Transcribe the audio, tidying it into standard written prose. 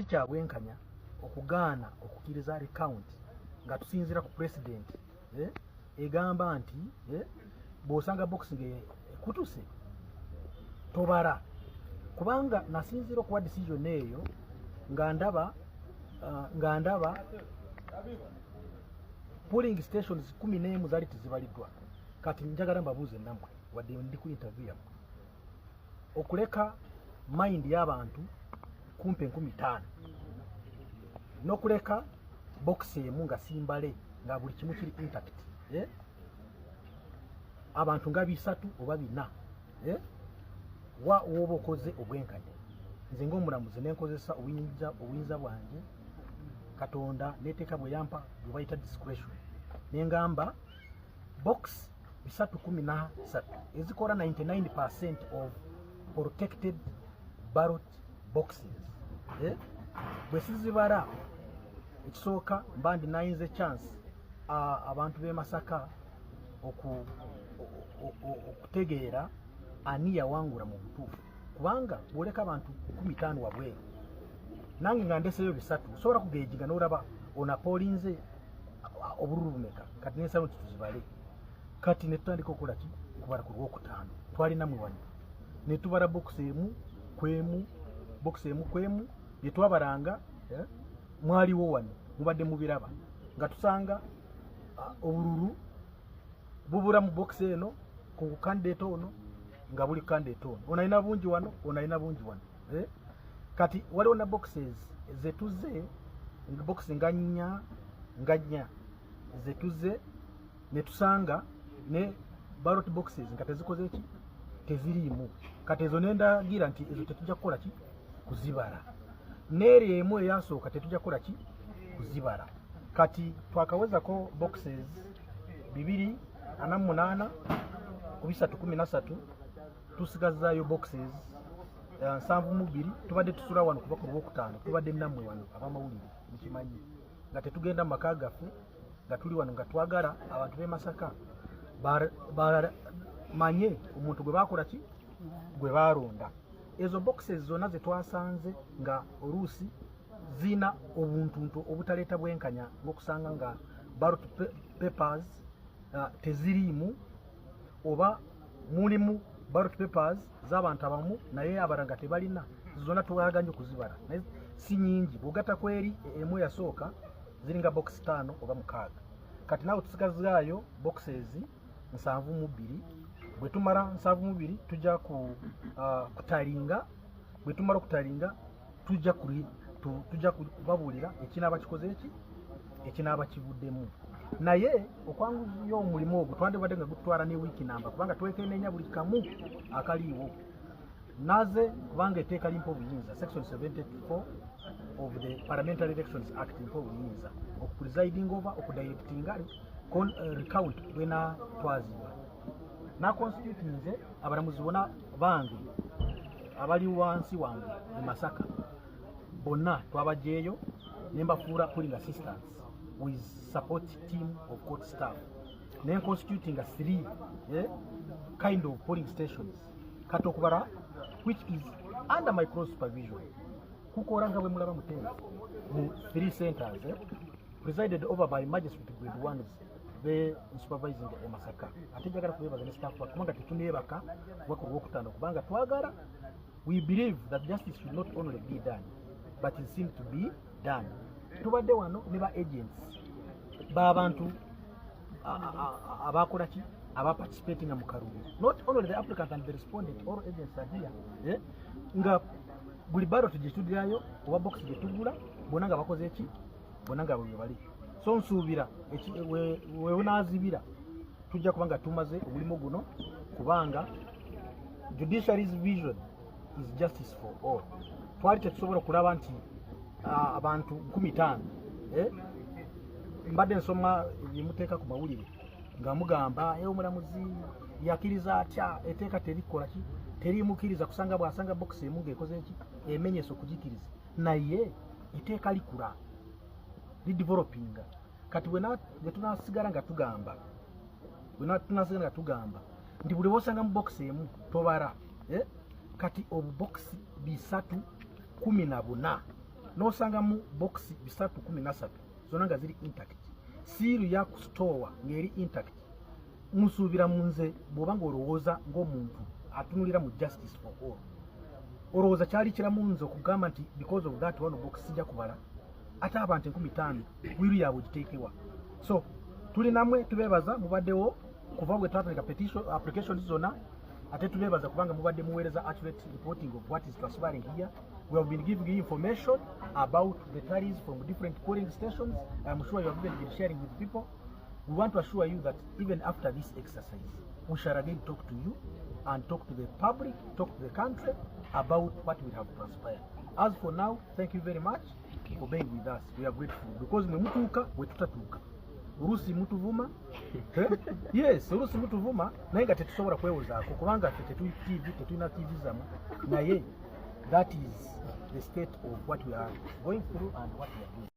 kikyabwenkanya okugaana okukkiriza recount nga tusinziira ku president egamba nti bw'osanga boxing ekutuse tobara, kubanga nasinziira okuwa decision eyo nga ndaba polling stations 11 zaali tezibaliddwa. Kati njagala mbabuuze nammwe wadde ndi ku interview yammwe okuleka mind y'abantu kumpe 15 n'okuleka box emu nga simbale nga buli kimu kiri intact abantu nga 3 oba 4 woba okoze obwenkanya. Nze ng'omulamuzi nenkozesa obuyinza bwange Katonda neteeka bwe yampa bwe bayita discretion nengamba box 313 ezikola 99% of protected ballot boxes bwe sizibala ekisooka mba ndinayinza chance abantu b'e Masaka okutegeera ani yawangula mu butuufu, kubanga bwoleka abantu 15 wabweru nange nga ndeseyo 3 osobola kugeejinga n'olaba onapolinze obululumeka kati nensaba nti tuzibale. Kati netutandika okukola ki kubala ku Lwokutaano twalinamu wano netubala box emu kwemu yetwabalanga mwaliwo wano mubadde mubiraba nga tusanga obululu bubula mu box eno ku candidate ono nga buli candidate ono onalina bungi wano onalina bungi wano kati waliwo na boxes zetuze box nganya zetuze netusanga ne ballot boxes nga tezikoze eki teziriimu. Kati ezo nendagira nti ezo tetujja kukola ki kuzibala, n'eri emu eyasooka tetujja kukola ki kuzibala. Kati twakawezako boxes 248 ku 313 tusigazaayo boxes 72 tubadde tusula wano kuba ku Lwokutaano tubadde nammwe wano abamawulire mukimanyi nga tetugenda mu maka gaffe nga tuli wano nga twagala abantu b'e Masaka manye omuntu gwe bakola ki gwe balonda. Ezo boxes zonna ze twasanze nga oluusi zina obuntuntu obutaleeta bwenkanya ng'okusanga nga ballot papers teziriimu oba mulimu ballot papers z'abantu abamu naye abalala tebalina, zonna twaganye okuzibala naye si nyingi. Bw'ogatta kweri emu yasooka ziringa box 5 oba 6. Kati naawe tusigazaayo boxes 72. Bwe tumala 72 tujja kutalinga, bwe tumala okutalinga tujja kubabuulira ekinaaba kikoze eki ekinaaba kivuddemu. Naye okwanguya omulimu ogwo twandibadde nga gutwala ne wiiki namba kubanga twekenneenya buli kamu akaliiwo naze kubanga etteeka limpa obuyinza section 74 of the Parliamentary Elections Act limpa obuyinza okupresiding over okudirectinga recount bwena twazibwa na constitutinze abalamuzi bona bange abali wansi wange mu Masaka bonna twabajeeyo nembafuula polling assistants with support team of court staff then constituting 3 kind of polling stations katokubara which is under my close supervision kukoranga bwe mulaba mutenzi mu 3 centers presided over by magistrate grade 1 be supervising e Masaka. Ate njagala kubebaza ne staff kubanga tetuneebaka wako Lwokutaano kubanga twagala we believe that justice should not only be done but it seems to be done. Tubadde wano ne ba agents b'abantu abakola ki abaparticipating mu kalulu, not only the applicant and the respondent, all agents are here nga buli ballot gye tudirayo oba box gye tugula bonna nga bakoze eki bonna nga bwe bali. So nsuubira we unaazibira tujja kubanga tumaze omulimu guno kubanga judiciary's vision is justice for all. Twali tetusobola okulaba nti abantu 15 mbadde nsoma byemuteeka ku mawulire nga mugamba omulamuzi yakiriza atya etteeka terikola ki terimukiriza kusanga bwasanga box emu ng'ekoze eki emenyesa okugikiriza naye etteeka likula lidevelopinga. Kati bwe tunasigala nga tugamba nti buli bw'osanga mu box emu tobala kati obubox 314 nosanga mu box 313 zona nga ziri intact siiru ya ku store ngeri intact musubira munze bobanga olowooza ng'omuntu atunulira mu justice for all olowooza kyali kiramunze okugamba nti because of that one box sijja kubala ate abantu 5000 wiru yaabwe giteekewa. So tuli namwe tubeebaza mubaddewo kuva bwe twatandika petition applications zona ate tubeebaza kubanga mubadde muweereza accurate reporting of what is transpiring here. We have been giving you information about the tallies from different polling stations. I'm sure you have even been sharing with people. We want to assure you that even after this exercise, we shall again talk to you and talk to the public, talk to the country about what will have transpired. As for now, thank you very much for being with us. We are grateful because we mutuka, we tutatuka. Urusi mutuvuma. Yes, urusi mutuvuma. Na inga tetusobora kwewoza kubanga tetuna TV zama. Na ye, that is the state of what we are going through and what we are doing.